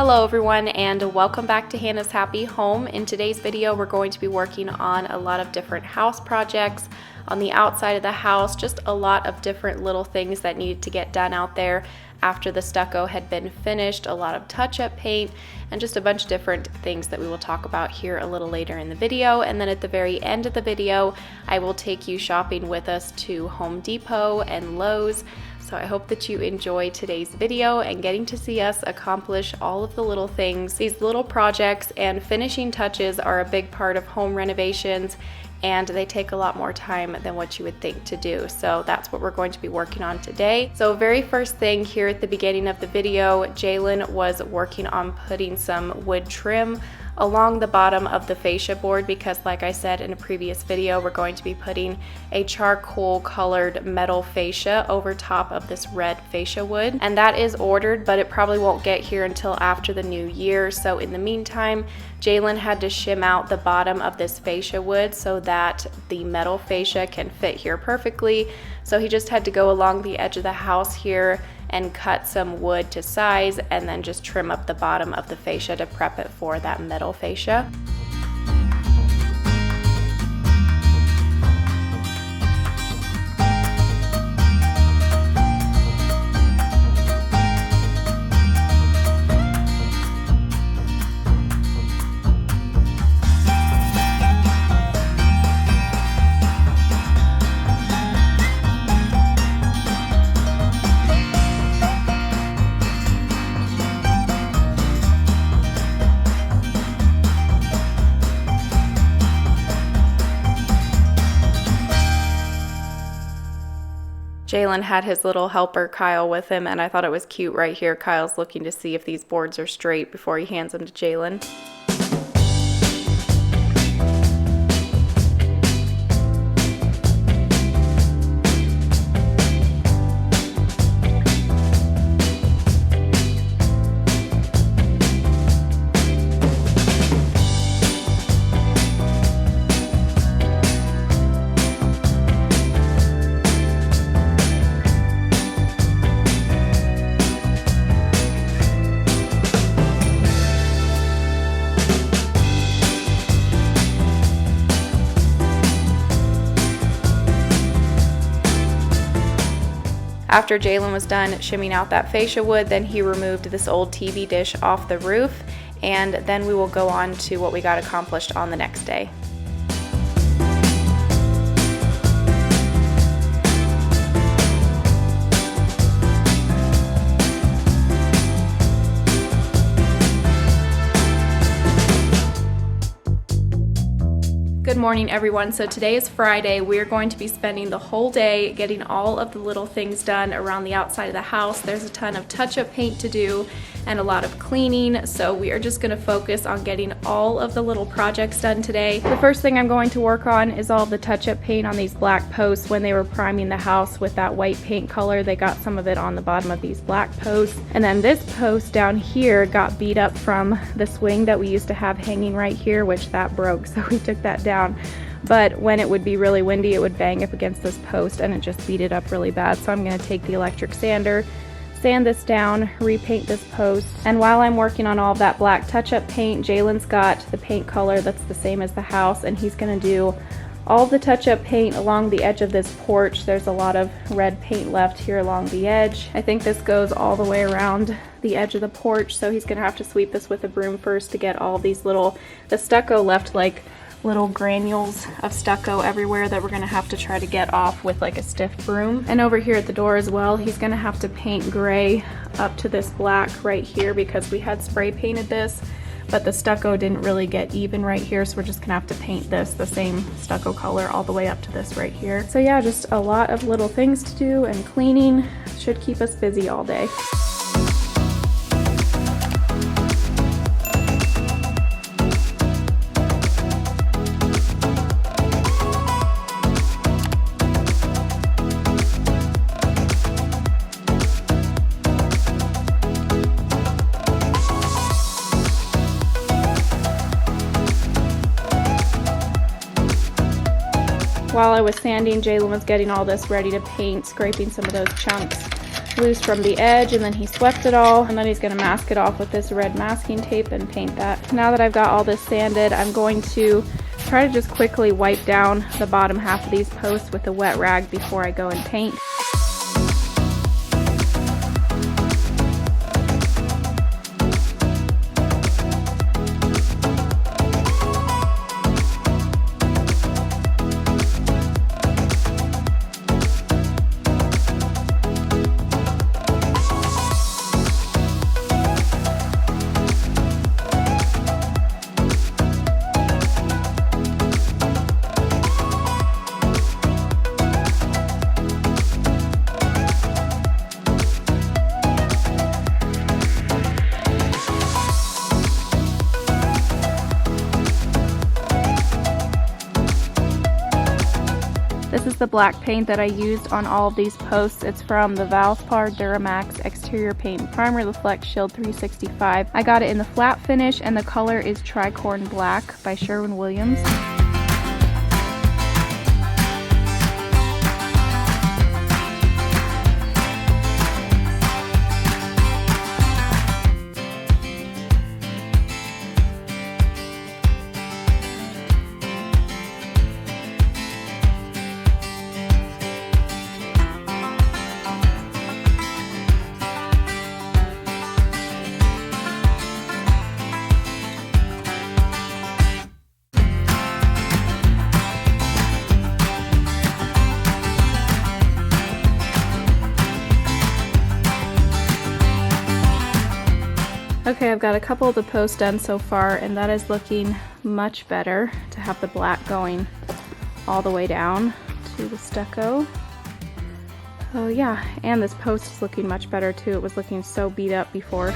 Hello everyone and welcome back to Hannah's Happy Home. In today's video we're going to be working on a lot of different house projects on the outside of the house, just a lot of different little things that needed to get done out there after the stucco had been finished, a lot of touch-up paint, and just a bunch of different things that we will talk about here a little later in the video. And then at the very end of the video, I will take you shopping with us to Home Depot and Lowe's. So I hope that you enjoy today's video and getting to see us accomplish all of the little things. These little projects and finishing touches are a big part of home renovations, and they take a lot more time than what you would think to do. So that's what we're going to be working on today. So very first thing here at the beginning of the video, Jalen was working on putting some wood trim along the bottom of the fascia board because, like I said in a previous video, we're going to be putting a charcoal colored metal fascia over top of this red fascia wood, and that is ordered, but it probably won't get here until after the new year. So in the meantime, Jalen had to shim out the bottom of this fascia wood so that the metal fascia can fit here perfectly. So he just had to go along the edge of the house here and cut some wood to size and then just trim up the bottom of the fascia to prep it for that metal fascia. Jalen had his little helper Kyle with him, and I thought it was cute right here. Kyle's looking to see if these boards are straight before he hands them to Jalen. After Jalen was done shimming out that fascia wood, then he removed this old TV dish off the roof, and then we will go on to what we got accomplished on the next day. Good morning everyone. So today is Friday. We are going to be spending the whole day getting all of the little things done around the outside of the house. There's a ton of touch-up paint to do and a lot of cleaning, so we are just going to focus on getting all of the little projects done today. The first thing I'm going to work on is all the touch-up paint on these black posts. When they were priming the house with that white paint color, they got some of it on the bottom of these black posts, and then this post down here got beat up from the swing that we used to have hanging right here, which that broke, so we took that down. But when it would be really windy, it would bang up against this post and it just beat it up really bad. So I'm going to take the electric sander, sand this down, repaint this post. And while I'm working on all of that black touch-up paint, Jalen's got the paint color that's the same as the house, and he's going to do all the touch-up paint along the edge of this porch. There's a lot of red paint left here along the edge. I think this goes all the way around the edge of the porch, so he's going to have to sweep this with a broom first to get all these little, the stucco left like little granules of stucco everywhere that we're gonna have to try to get off with like a stiff broom. And over here at the door as well, he's gonna have to paint gray up to this black right here because we had spray painted this, but the stucco didn't really get even right here, so we're just gonna have to paint this the same stucco color all the way up to this right here. So yeah, just a lot of little things to do, and cleaning should keep us busy all day. While I was sanding, Jalen was getting all this ready to paint, scraping some of those chunks loose from the edge, and then he swept it all, and then he's gonna mask it off with this red masking tape and paint that. Now that I've got all this sanded, I'm going to try to just quickly wipe down the bottom half of these posts with a wet rag before I go and paint. This is the black paint that I used on all of these posts. It's from the Valspar Duramax Exterior Paint Primer Reflect Shield 365. I got it in the flat finish, and the color is Tricorn Black by Sherwin-Williams. Okay, I've got a couple of the posts done so far, and that is looking much better to have the black going all the way down to the stucco. Oh yeah, and this post is looking much better too. It was looking so beat up before.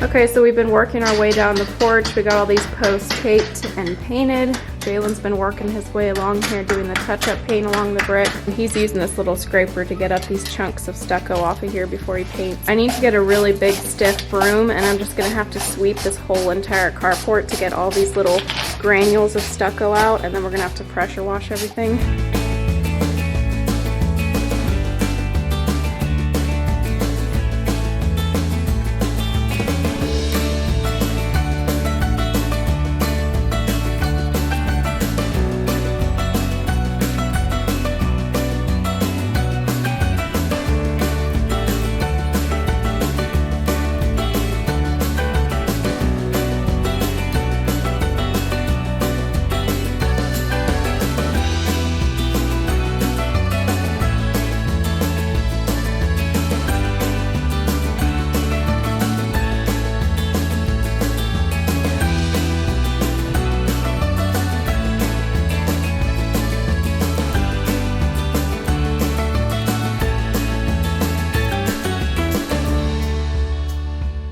Okay, so we've been working our way down the porch. We got all these posts taped and painted. Jalen's been working his way along here doing the touch-up paint along the brick. And he's using this little scraper to get up these chunks of stucco off of here before he paints. I need to get a really big stiff broom, and I'm just gonna have to sweep this whole entire carport to get all these little granules of stucco out, and then we're gonna have to pressure wash everything.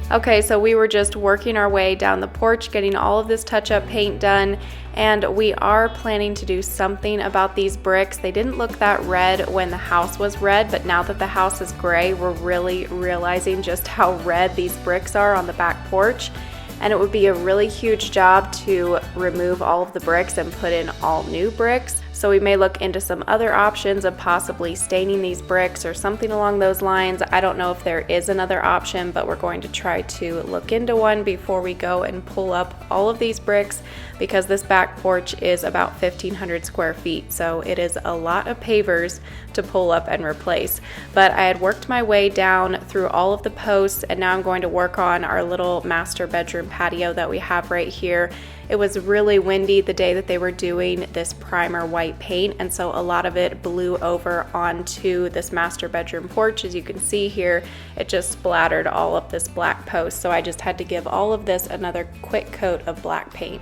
Okay, so we were just working our way down the porch, getting all of this touch-up paint done, and we are planning to do something about these bricks. They didn't look that red when the house was red, but now that the house is gray, we're really realizing just how red these bricks are on the back porch. And it would be a really huge job to remove all of the bricks and put in all new bricks. So we may look into some other options of possibly staining these bricks or something along those lines. I don't know if there is another option, but we're going to try to look into one before we go and pull up all of these bricks, because this back porch is about 1,500 square feet. So it is a lot of pavers to pull up and replace. But I had worked my way down through all of the posts, and now I'm going to work on our little master bedroom patio that we have right here. It was really windy the day that they were doing this primer white paint, and so a lot of it blew over onto this master bedroom porch. As you can see here, it just splattered all of this black post, so I just had to give all of this another quick coat of black paint.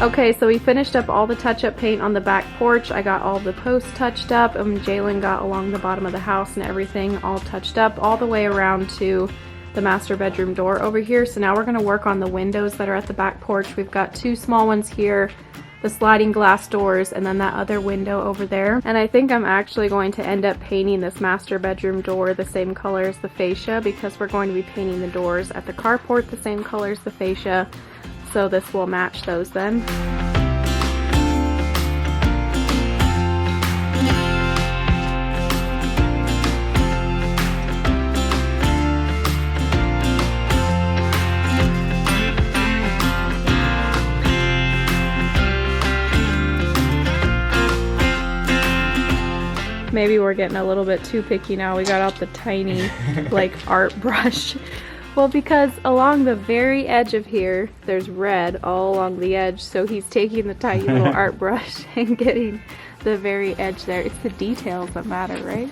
Okay, so we finished up all the touch-up paint on the back porch. I got all the posts touched up, and Jalen got along the bottom of the house and everything all touched up all the way around to the master bedroom door over here. So now we're going to work on the windows that are at the back porch. We've got two small ones here, the sliding glass doors, and then that other window over there. And I think I'm actually going to end up painting this master bedroom door the same color as the fascia, because we're going to be painting the doors at the carport the same color as the fascia. So this will match those then. Maybe we're getting a little bit too picky now. We got out the tiny like art brush. Well, because along the very edge of here, there's red all along the edge. So he's taking the tiny little art brush and getting the very edge there. It's the details that matter, right?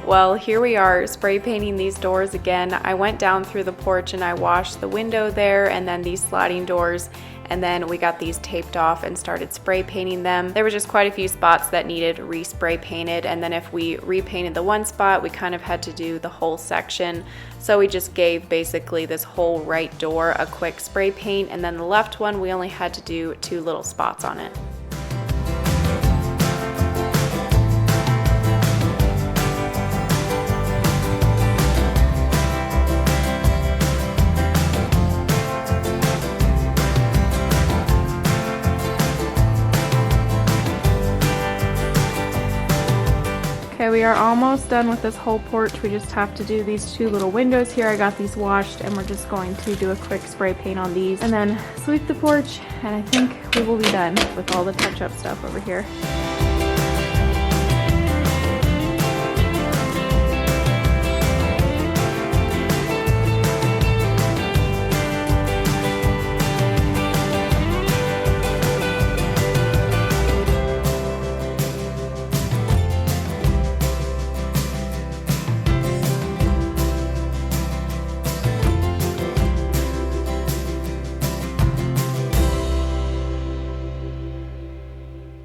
Well, here we are spray painting these doors again. I went down through the porch and I washed the window there and then these sliding doors, and then we got these taped off and started spray painting them. There were just quite a few spots that needed re-spray painted, and then if we repainted the one spot, we kind of had to do the whole section. So we just gave basically this whole right door a quick spray paint, and then the left one we only had to do 2 little spots on it. Okay, we are almost done with this whole porch. We just have to do these 2 little windows here. I got these washed and we're just going to do a quick spray paint on these and then sweep the porch, and I think we will be done with all the touch-up stuff over here.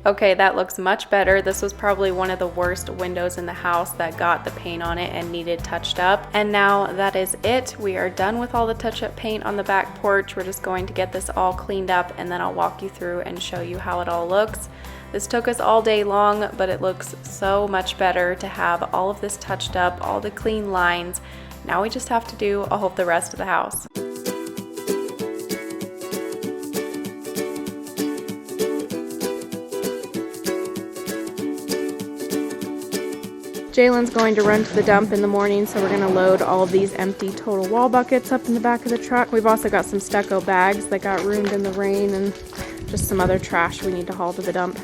Okay, that looks much better. This was probably one of the worst windows in the house that got the paint on it and needed touched up. And now that is it. We are done with all the touch-up paint on the back porch. We're just going to get this all cleaned up and then I'll walk you through and show you how it all looks. This took us all day long, but it looks so much better to have all of this touched up, all the clean lines. Now we just have to do all of the rest of the house. Jalen's going to run to the dump in the morning, so we're going to load all of these empty total wall buckets up in the back of the truck. We've also got some stucco bags that got ruined in the rain and just some other trash we need to haul to the dump.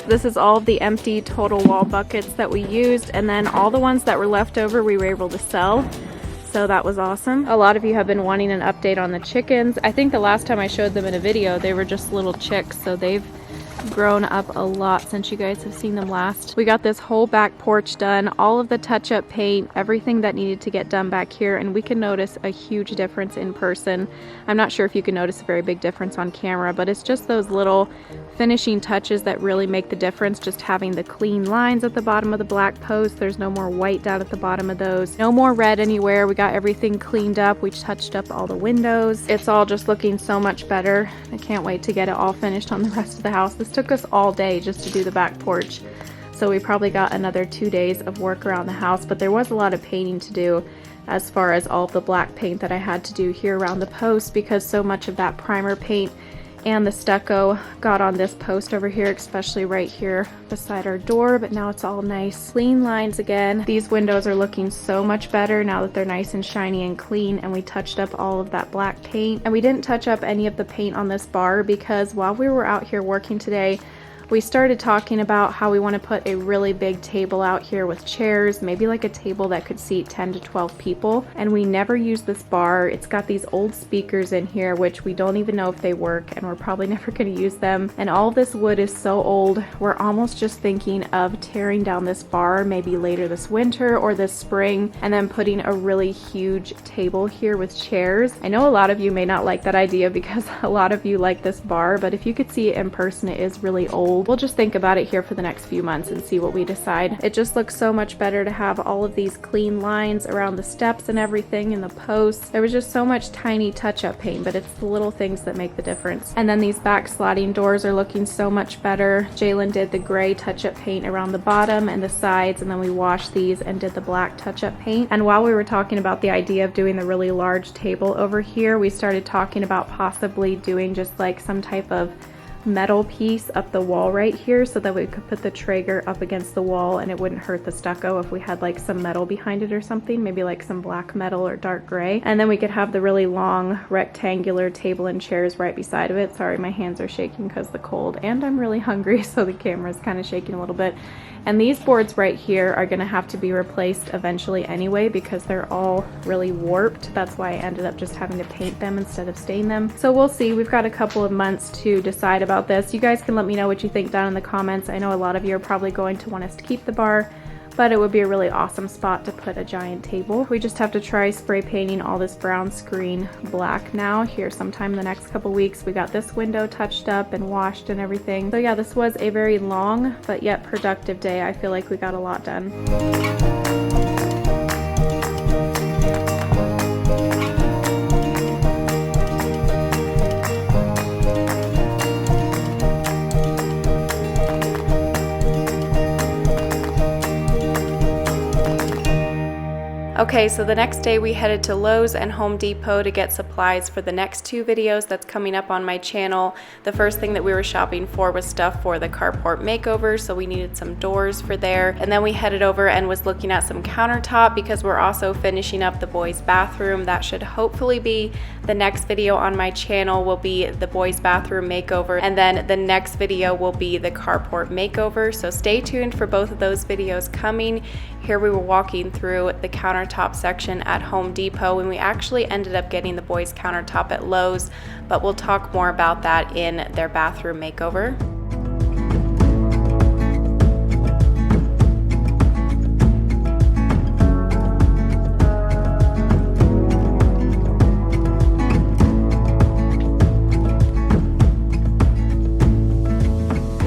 This is all of the empty total wall buckets that we used, and then all the ones that were left over we were able to sell. So that was awesome. A lot of you have been wanting an update on the chickens. I think the last time I showed them in a video, they were just little chicks, so they've grown up a lot since you guys have seen them last. We got this whole back porch done, all of the touch-up paint, everything that needed to get done back here, and we can notice a huge difference in person. I'm not sure if you can notice a very big difference on camera, but it's just those little finishing touches that really make the difference. Just having the clean lines at the bottom of the black post, there's no more white down at the bottom of those, no more red anywhere. We got everything cleaned up, we touched up all the windows. It's all just looking so much better. I can't wait to get it all finished on the rest of the house. This took us all day just to do the back porch, so we probably got another 2 days of work around the house, but there was a lot of painting to do. as far as all of the black paint that I had to do here around the post, because so much of that primer paint and the stucco got on this post over here, especially right here beside our door. But now it's all nice clean lines again. These windows are looking so much better now that they're nice and shiny and clean, and we touched up all of that black paint. And we didn't touch up any of the paint on this bar because while we were out here working today, we started talking about how we want to put a really big table out here with chairs, maybe like a table that could seat 10 to 12 people. And we never use this bar. It's got these old speakers in here, which we don't even know if they work, and we're probably never going to use them. And all this wood is so old, we're almost just thinking of tearing down this bar maybe later this winter or this spring, and then putting a really huge table here with chairs. I know a lot of you may not like that idea because a lot of you like this bar, but if you could see it in person, it is really old. We'll just think about it here for the next few months and see what we decide. It just looks so much better to have all of these clean lines around the steps and everything, in the posts. There was just so much tiny touch-up paint, but it's the little things that make the difference. And then these back sliding doors are looking so much better. Jalen did the gray touch-up paint around the bottom and the sides, and then we washed these and did the black touch-up paint. And while we were talking about the idea of doing the really large table over here, we started talking about possibly doing just like some type of metal piece up the wall right here so that we could put the Traeger up against the wall and it wouldn't hurt the stucco if we had like some metal behind it or something, maybe like some black metal or dark gray. And then we could have the really long rectangular table and chairs right beside of it. Sorry, my hands are shaking because of the cold, and I'm really hungry, so the camera's kind of shaking a little bit. And these boards right here are going to have to be replaced eventually anyway because they're all really warped. That's why I ended up just having to paint them instead of stain them. So we'll see. We've got a couple of months to decide about this. You guys can let me know what you think down in the comments. I know a lot of you are probably going to want us to keep the bar, but it would be a really awesome spot to put a giant table. We just have to try spray painting all this brown screen black now here sometime in the next couple weeks. We got this window touched up and washed and everything. So yeah, this was a very long but yet productive day. I feel like we got a lot done. Okay, so the next day we headed to Lowe's and Home Depot to get supplies for the next two videos that's coming up on my channel. The first thing that we were shopping for was stuff for the carport makeover, so we needed some doors for there. And then we headed over and was looking at some countertop because we're also finishing up the boys' bathroom. That should hopefully be the next video on my channel, will be the boys' bathroom makeover, and then the next video will be the carport makeover. So stay tuned for both of those videos coming. Here we were walking through the countertop section at Home Depot, and we actually ended up getting the boys' countertop at Lowe's, but we'll talk more about that in their bathroom makeover.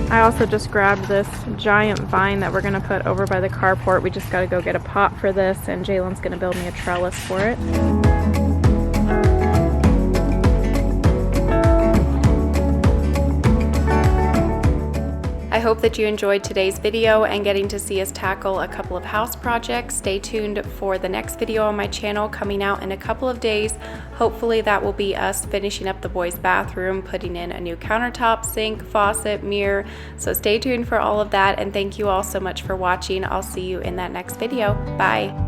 I also just grabbed this giant vine that we're going to put over by the carport. We just got to go get a pot for this, and Jalen's going to build me a trellis for it. I hope that you enjoyed today's video and getting to see us tackle a couple of house projects. Stay tuned for the next video on my channel coming out in a couple of days. Hopefully that will be us finishing up the boys' bathroom, putting in a new countertop, sink, faucet, mirror. So stay tuned for all of that, and thank you all so much for watching. I'll see you in that next video. Bye.